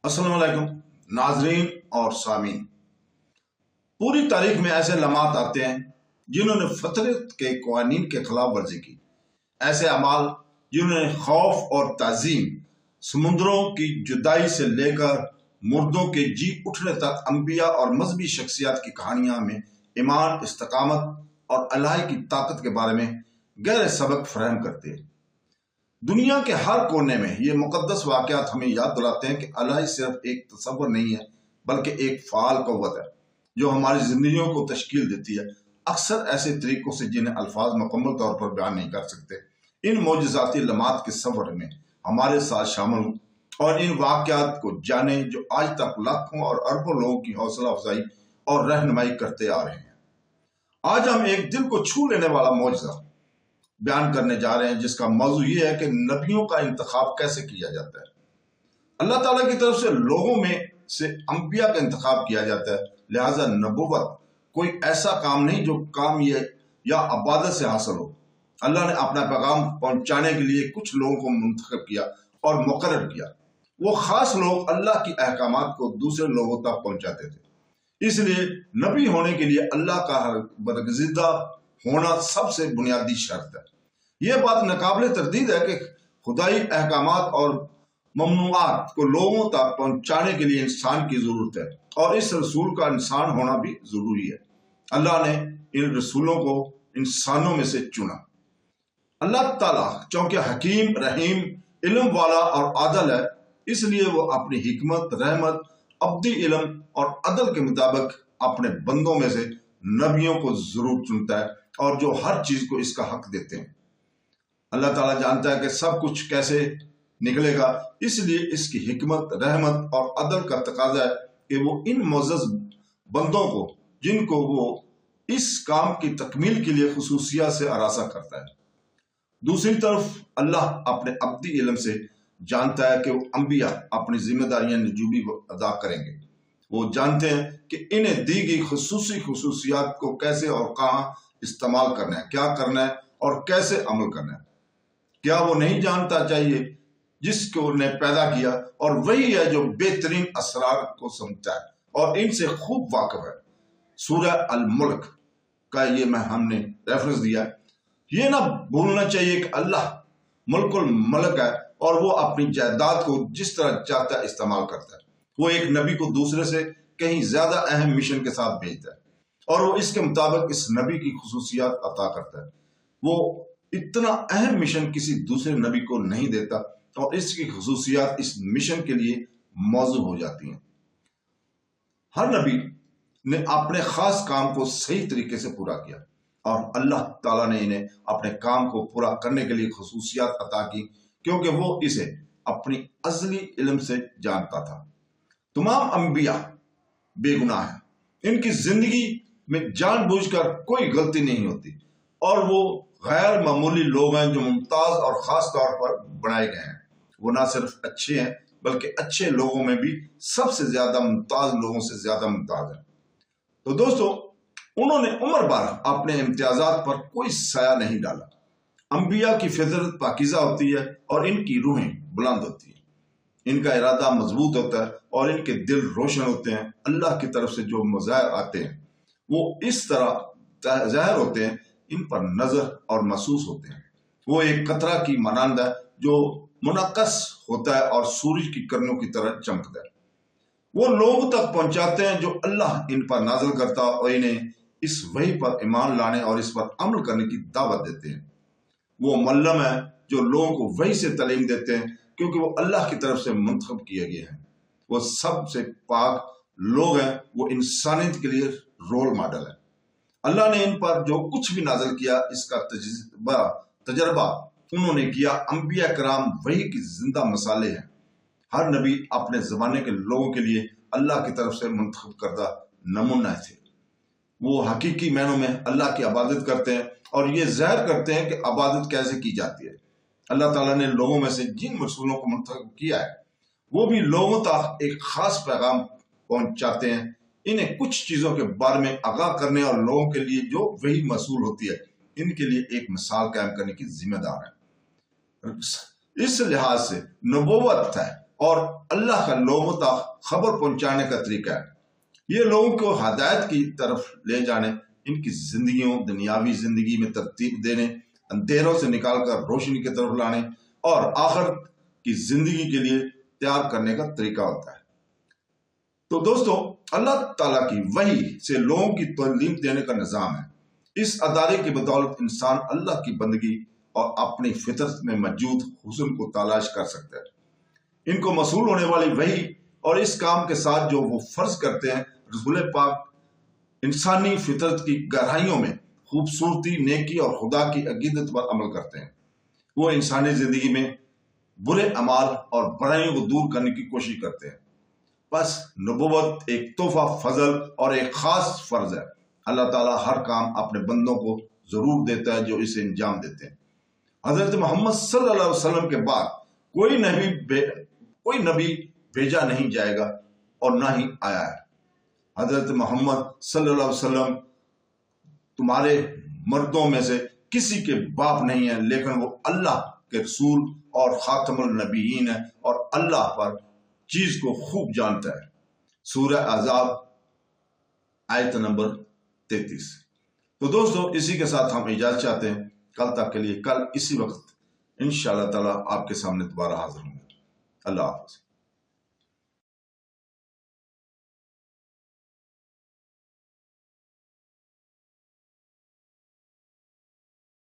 السلام علیکم ناظرین اور سامعین۔ پوری تاریخ میں ایسے لمحات آتے ہیں جنہوں نے فطرت کے قوانین کے خلاف ورزی کی، ایسے اعمال جنہوں نے خوف اور تعظیم، سمندروں کی جدائی سے لے کر مردوں کے جی اٹھنے تک انبیاء اور مذہبی شخصیات کی کہانیاں میں ایمان، استقامت اور اللہ کی طاقت کے بارے میں گہرے سبق فراہم کرتے ہیں۔ دنیا کے ہر کونے میں یہ مقدس واقعات ہمیں یاد دلاتے ہیں کہ اللہ صرف ایک تصور نہیں ہے بلکہ ایک فعال قوت ہے جو ہماری زندگیوں کو تشکیل دیتی ہے، اکثر ایسے طریقوں سے جنہیں الفاظ مکمل طور پر بیان نہیں کر سکتے۔ ان معجزاتی لمحات کے سفر میں ہمارے ساتھ شامل ہوں اور ان واقعات کو جانیں جو آج تک لاکھوں اور اربوں لوگوں کی حوصلہ افزائی اور رہنمائی کرتے آ رہے ہیں۔ آج ہم ایک دل کو چھو لینے والا معجزہ بیان کرنے جا رہے ہیں جس کا موضوع یہ ہے کہ نبیوں کا انتخاب کیسے کیا جاتا ہے۔ اللہ تعالیٰ کی طرف سے لوگوں میں سے انبیاء کا انتخاب کیا جاتا ہے، لہٰذا نبوت کوئی ایسا کام نہیں جو کام یہ یا عبادت سے حاصل ہو۔ اللہ نے اپنا پیغام پہنچانے کے لیے کچھ لوگوں کو منتخب کیا اور مقرر کیا۔ وہ خاص لوگ اللہ کی احکامات کو دوسرے لوگوں تک پہنچاتے تھے۔ اس لیے نبی ہونے کے لیے اللہ کا برگزیدہ ہونا سب سے بنیادی شرط ہے۔ یہ بات ناقابل تردید ہے کہ خدائی احکامات اور ممنوعات کو لوگوں تک پہنچانے کے لیے انسان کی ضرورت ہے، اور اس رسول کا انسان ہونا بھی ضروری ہے۔ اللہ نے ان رسولوں کو انسانوں میں سے چنا۔ اللہ تعالیٰ چونکہ حکیم، رحیم، علم والا اور عادل ہے، اس لیے وہ اپنی حکمت، رحمت، ابدی علم اور عدل کے مطابق اپنے بندوں میں سے نبیوں کو ضرور چنتا ہے، اور جو ہر چیز کو اس کا حق دیتے ہیں۔ اللہ تعالیٰ جانتا ہے کہ سب کچھ کیسے نکلے گا، اس لیے اس کی حکمت، رحمت اور عدل کا تقاضا ہے کہ وہ ان معزز بندوں کو، جن کو وہ اس کام کی تکمیل کے لیے خصوصیات سے آراستہ کرتا ہے۔ دوسری طرف اللہ اپنے ابدی علم سے جانتا ہے کہ وہ انبیاء اپنی ذمہ داریاں نجومی ادا کریں گے۔ وہ جانتے ہیں کہ انہیں دی گئی خصوصیات کو کیسے اور کہاں استعمال کرنا ہے، کیا کرنا ہے اور کیسے عمل کرنا ہے۔ کیا وہ نہیں جانتا چاہیے جس کو نے پیدا کیا، اور وہی ہے جو بہترین اسرار کو سمجھتا ہے اور ان سے خوب واقف ہے۔ سورہ الملک کا یہ ہم نے ریفرنس دیا ہے۔ یہ نہ بھولنا چاہیے کہ اللہ ملک الملک ہے اور وہ اپنی جائیداد کو جس طرح چاہتا ہے استعمال کرتا ہے۔ وہ ایک نبی کو دوسرے سے کہیں زیادہ اہم مشن کے ساتھ بھیجتا ہے، اور وہ اس کے مطابق اس نبی کی خصوصیات عطا کرتا ہے۔ وہ اتنا اہم مشن کسی دوسرے نبی کو نہیں دیتا، اور اس کی خصوصیات اس مشن کے لیے موزوں ہو جاتی ہیں۔ ہر نبی نے اپنے خاص کام کو صحیح طریقے سے پورا کیا، اور اللہ تعالیٰ نے انہیں اپنے کام کو پورا کرنے کے لیے خصوصیات عطا کی، کیونکہ وہ اسے اپنی ازلی علم سے جانتا تھا۔ تمام انبیاء بے گناہ ہیں، ان کی زندگی میں جان بوجھ کر کوئی غلطی نہیں ہوتی، اور وہ غیر معمولی لوگ ہیں جو ممتاز اور خاص طور پر بنائے گئے ہیں۔ وہ نہ صرف اچھے ہیں بلکہ اچھے لوگوں میں بھی سب سے زیادہ ممتاز لوگوں سے زیادہ ممتاز ہیں۔ تو دوستو، انہوں نے عمر بھر اپنے امتیازات پر کوئی سایہ نہیں ڈالا۔ انبیاء کی فطرت پاکیزہ ہوتی ہے اور ان کی روحیں بلند ہوتی ہیں، ان کا ارادہ مضبوط ہوتا ہے اور ان کے دل روشن ہوتے ہیں۔ اللہ کی طرف سے جو مظاہر آتے ہیں وہ اس طرح ظاہر ہوتے ہیں، ان پر نظر اور محسوس ہوتے ہیں۔ وہ ایک قطرہ کی مانند ہے جو منعکس ہوتا ہے اور سورج کی کرنوں کی طرح چمکتا ہے۔ وہ لوگ تک پہنچاتے ہیں جو اللہ ان پر نازل کرتا اور انہیں اس وحی پر ایمان لانے اور اس پر عمل کرنے کی دعوت دیتے ہیں۔ وہ معلم ہے جو لوگوں کو وحی سے تعلیم دیتے ہیں، کیونکہ وہ اللہ کی طرف سے منتخب کیے گئے ہیں۔ وہ سب سے پاک لوگ ہیں، وہ انسانیت کے لیے رول ماڈل ہے۔ اللہ نے ان پر جو کچھ بھی نازل کیا، اس کا تجربہ انہوں نے کیا۔ انبیاء کرام وحی کی زندہ مثالیں ہیں۔ ہر نبی اپنے زمانے کے لوگوں کے لیے اللہ کی طرف سے منتخب کردہ نمونہ تھے۔ وہ حقیقی معنوں میں اللہ کی عبادت کرتے ہیں اور یہ ظاہر کرتے ہیں کہ عبادت کیسے کی جاتی ہے۔ اللہ تعالیٰ نے لوگوں میں سے جن رسولوں کو منتخب کیا ہے، وہ بھی لوگوں تک ایک خاص پیغام پہنچاتے ہیں۔ انہیں کچھ چیزوں کے بارے میں آگاہ کرنے اور لوگوں کے لیے جو وہی موصول ہوتی ہے، ان کے لیے ایک مثال قائم کرنے کی ذمہ دار ہے۔ اس لحاظ سے نبوت ہے اور اللہ کا لوگوں تک خبر پہنچانے کا طریقہ ہے۔ یہ لوگوں کو ہدایت کی طرف لے جانے، ان کی زندگیوں دنیاوی زندگی میں ترتیب دینے، اندھیروں سے نکال کر روشنی کی طرف لانے اور آخرت کی زندگی کے لیے تیار کرنے کا طریقہ ہوتا ہے۔ تو دوستو، اللہ تعالیٰ کی وحی سے لوگوں کی تعلیم دینے کا نظام ہے۔ اس ادارے کی بدولت انسان اللہ کی بندگی اور اپنی فطرت میں موجود حسن کو تلاش کر سکتا ہے۔ ان کو موصول ہونے والی وحی اور اس کام کے ساتھ جو وہ فرض کرتے ہیں، رسول پاک انسانی فطرت کی گہرائیوں میں خوبصورتی، نیکی اور خدا کی عقیدت پر عمل کرتے ہیں۔ وہ انسانی زندگی میں برے اعمال اور برائیوں کو دور کرنے کی کوشش کرتے ہیں۔ بس نبوت ایک تحفہ، فضل اور ایک خاص فرض ہے۔ اللہ تعالیٰ ہر کام اپنے بندوں کو ضرور دیتا ہے جو اسے انجام دیتے ہیں۔ حضرت محمد صلی اللہ علیہ وسلم کے بعد کوئی نبی بھیجا نہیں جائے گا اور نہ ہی آیا ہے۔ حضرت محمد صلی اللہ علیہ وسلم تمہارے مردوں میں سے کسی کے باپ نہیں ہیں، لیکن وہ اللہ کے رسول اور خاتم النبیین ہے اور اللہ پر چیز کو خوب جانتا ہے۔ سورہ احزاب آیت نمبر 33۔ تو دوستو، اسی کے ساتھ ہم اجازت چاہتے ہیں۔ کل تک کے لیے، کل اسی وقت انشاءاللہ تعالیٰ آپ کے سامنے دوبارہ حاضر ہوں گے۔ اللہ حافظ۔